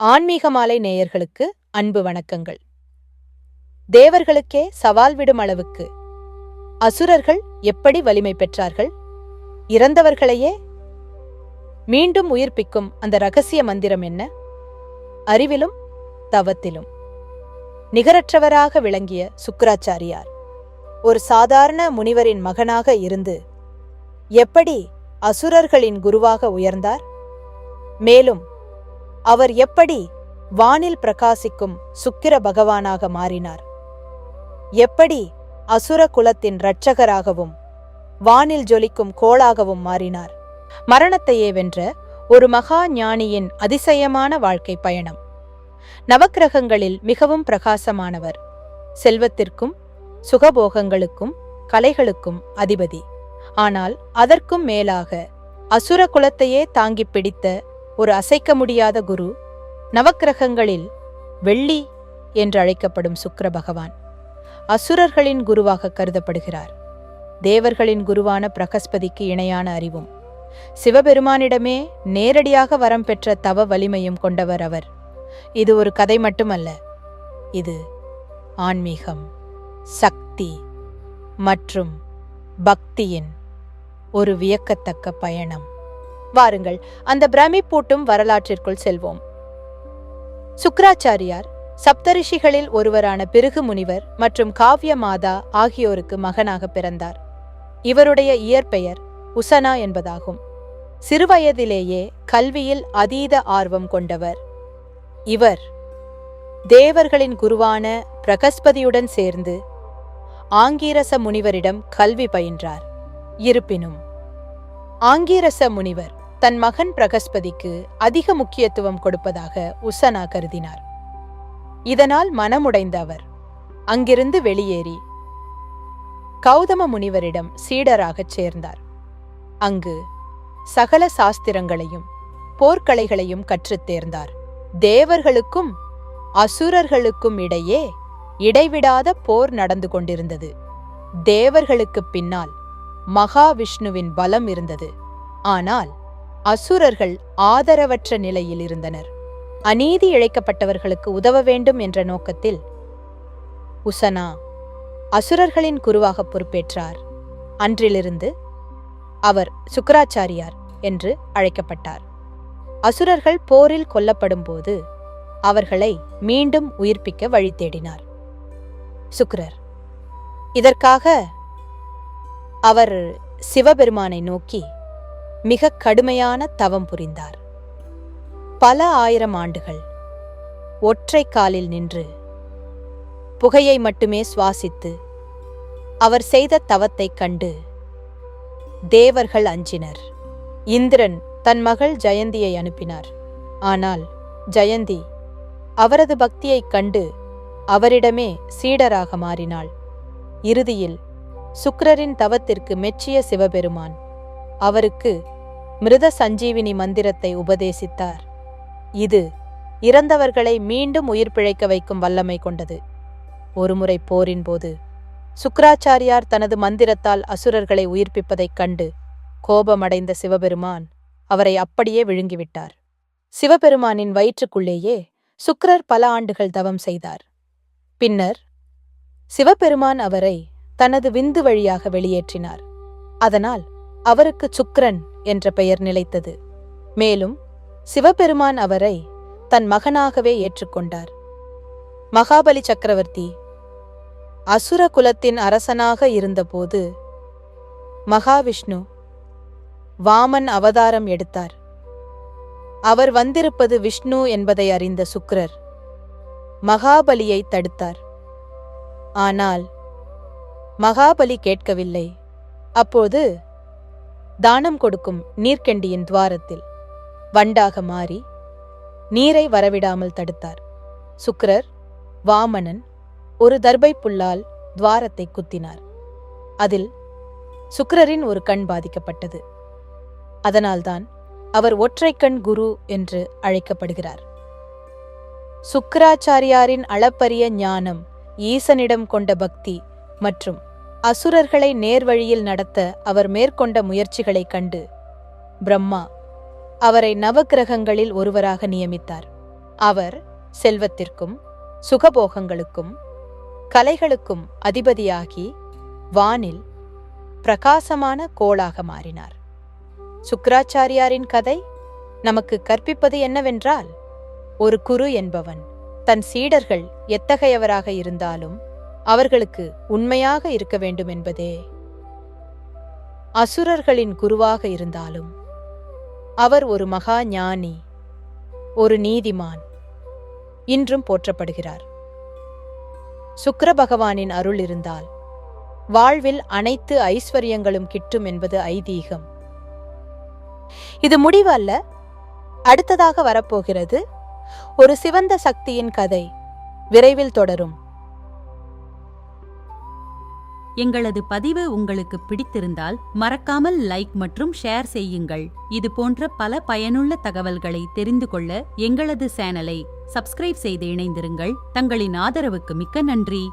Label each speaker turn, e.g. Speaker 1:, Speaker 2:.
Speaker 1: ஆன்மீக மாலை நேயர்களுக்கு அன்பு வணக்கங்கள். தேவர்களுக்கே சவால் விடும் அளவுக்கு அசுரர்கள் எப்படி வலிமை பெற்றார்கள்? இறந்தவர்களையே மீண்டும் உயிர்ப்பிக்கும் அந்த இரகசிய மந்திரம் என்ன? அறிவிலும் தவத்திலும் நிகரற்றவராக விளங்கிய சுக்கிராச்சாரியார் ஒரு சாதாரண முனிவரின் மகனாக இருந்து எப்படி அசுரர்களின் குருவாக உயர்ந்தார்? மேலும் அவர் எப்படி வானில் பிரகாசிக்கும் சுக்கிர பகவானாக மாறினார்? எப்படி அசுர குலத்தின் இரட்சகராகவும் வானில் ஜொலிக்கும் கோளாகவும் மாறினார்? மரணத்தையே வென்ற ஒரு மகா ஞானியின் அதிசயமான வாழ்க்கை பயணம். நவக்கிரகங்களில் மிகவும் பிரகாசமானவர், செல்வத்திற்கும் சுகபோகங்களுக்கும் கலைகளுக்கும் அதிபதி. ஆனால் அதற்கும் மேலாக அசுர குலத்தையே தாங்கிப் பிடித்த ஒரு அசைக்க முடியாத குரு, நவக்கிரகங்களில் வெள்ளி என்று அழைக்கப்படும் சுக்கிர பகவான் அசுரர்களின் குருவாக கருதப்படுகிறார். தேவர்களின் குருவான பிரகஸ்பதிக்கு இணையான அறிவும் சிவபெருமானிடமே நேரடியாக வரம் பெற்ற தவ வலிமையும் கொண்டவர் அவர். இது ஒரு கதை மட்டுமல்ல, இது ஆன்மீகம், சக்தி மற்றும் பக்தியின் ஒரு வியக்கத்தக்க பயணம். வாருங்கள், அந்த பிரமிப்பூட்டும் வரலாற்றிற்குள் செல்வோம். சுக்கிராச்சாரியார் சப்தரிஷிகளில் ஒருவரான பிருகு முனிவர் மற்றும் காவ்ய மாதா ஆகியோருக்கு மகனாக பிறந்தார். இவருடைய இயற்பெயர் உசனா என்பதாகும். சிறுவயதிலேயே கல்வியில் அதீத ஆர்வம் கொண்டவர். இவர் தேவர்களின் குருவான பிரகஸ்பதியுடன் சேர்ந்து ஆங்கீரச முனிவரிடம் கல்வி பயின்றார். இருப்பினும் ஆங்கீரச முனிவர் தன் மகன் பிரகஸ்பதிக்கு அதிக முக்கியத்துவம் கொடுப்பதாக உசனா கருதினார். இதனால் மனமுடைந்த அவர் அங்கிருந்து வெளியேறி கௌதம முனிவரிடம் சீடராகச் சேர்ந்தார். அங்கு சகல சாஸ்திரங்களையும் போர்க்கலைகளையும் கற்றுத் தேர்ந்தார். தேவர்களுக்கும் அசுரர்களுக்கும் இடையே இடைவிடாத போர் நடந்து கொண்டிருந்தது. தேவர்களுக்கு பின்னால் மகாவிஷ்ணுவின் பலம் இருந்தது. ஆனால் அசுரர்கள் ஆதரவற்ற நிலையில் இருந்தனர். அநீதி இழைக்கப்பட்டவர்களுக்கு உதவ வேண்டும் என்ற நோக்கத்தில் உசனா அசுரர்களின் குருவாக பொறுப்பேற்றார். அன்றிலிருந்து அவர் சுக்கிராச்சாரியார் என்று அழைக்கப்பட்டார். அசுரர்கள் போரில் கொல்லப்படும் போது அவர்களை மீண்டும் உயிர்ப்பிக்க வழி தேடினார் சுக்கிரர். இதற்காக அவர் சிவபெருமானை நோக்கி மிக கடுமையான தவம் புரிந்தார். பல ஆயிரம் ஆண்டுகள் ஒற்றை காலில் நின்று புகையை மட்டுமே சுவாசித்து அவர் செய்த தவத்தைக் கண்டு தேவர்கள் அஞ்சினர். இந்திரன் தன் மகள் ஜெயந்தியை அனுப்பினார். ஆனால் ஜெயந்தி அவரது பக்தியைக் கண்டு அவரிடமே சீடராக மாறினாள். இறுதியில் சுக்கிரரின் தவத்திற்கு மெச்சிய சிவபெருமான் அவருக்கு மிருத சஞ்சீவினி மந்திரத்தை உபதேசித்தார். இது இறந்தவர்களை மீண்டும் உயிர் பிழைக்க வைக்கும் வல்லமை கொண்டது. ஒருமுறை போரின் போது சுக்கிராச்சாரியார் தனது மந்திரத்தால் அசுரர்களை உயிர்ப்பிப்பதைக் கண்டு கோபமடைந்த சிவபெருமான் அவரை அப்படியே விழுங்கிவிட்டார். சிவபெருமானின் வயிற்றுக்குள்ளேயே சுக்கிரர் பல ஆண்டுகள் தவம் செய்தார். பின்னர் சிவபெருமான் அவரை தனது விந்து வழியாக வெளியேற்றினார். அதனால் அவருக்கு சுக்கிரன் என்ற பெயர் நிலைத்தது. மேலும் சிவபெருமான் அவரை தன் மகனாகவே ஏற்றுக்கொண்டார். மகாபலி சக்கரவர்த்தி அசுர குலத்தின் அரசனாக இருந்தபோது மகாவிஷ்ணு வாமன் அவதாரம் எடுத்தார். அவர் வந்திருப்பது விஷ்ணு என்பதை அறிந்த சுக்கிரர் மகாபலியை தடுத்தார். ஆனால் மகாபலி கேட்கவில்லை. அப்போது தானம் கொடுக்கும் நீர்க்கண்டியின் துவாரத்தில் வண்டாக மாறி நீரை வரவிடாமல் தடுத்தார். சுக்கிரர் வாமனன் ஒரு தர்பை புல்லால் துவாரத்தை குத்தினார். அதில் சுக்கிரரின் ஒரு கண் பாதிக்கப்பட்டது. அதனால்தான் அவர் ஒற்றைக்கண் குரு என்று அழைக்கப்படுகிறார். சுக்கிராச்சாரியாரின் அளப்பரிய ஞானம், ஈசனிடம் கொண்ட பக்தி மற்றும் அசுரர்களை நேர்வழியில் நடத்த அவர் மேற்கொண்ட முயற்சிகளைக் கண்டு பிரம்மா அவரை நவக்கிரகங்களில் ஒருவராக நியமித்தார். அவர் செல்வத்திற்கும் சுகபோகங்களுக்கும் கலைகளுக்கும் அதிபதியாகி வானில் பிரகாசமான கோளாக மாறினார். சுக்கிராச்சாரியாரின் கதை நமக்கு கற்பிப்பது என்னவென்றால், ஒரு குரு என்பவன் தன் சீடர்கள் எத்தகையவராக இருந்தாலும் அவர்களுக்கு உண்மையாக இருக்க வேண்டும் என்பதே. அசுரர்களின் குருவாக இருந்தாலும் அவர் ஒரு மகா ஞானி, ஒரு நீதிமான், இன்றும் போற்றப்படுகிறார். சுக்கிர பகவானின் அருள் இருந்தால் வாழ்வில் அனைத்து ஐஸ்வர்யங்களும் கிட்டும் என்பது ஐதீகம். இது முடிவு அல்ல, அடுத்ததாக வரப்போகிறது ஒரு சிவந்த சக்தியின் கதை. விரைவில் தொடரும்.
Speaker 2: எங்களது பதிவு உங்களுக்கு பிடித்திருந்தால் மறக்காமல் லைக் மற்றும் ஷேர் செய்யுங்கள். இது போன்ற பல பயனுள்ள தகவல்களை தெரிந்து கொள்ள எங்களது சேனலை சப்ஸ்கிரைப் செய்து இணைந்திருங்கள். தங்களின் ஆதரவுக்கு மிக்க நன்றி.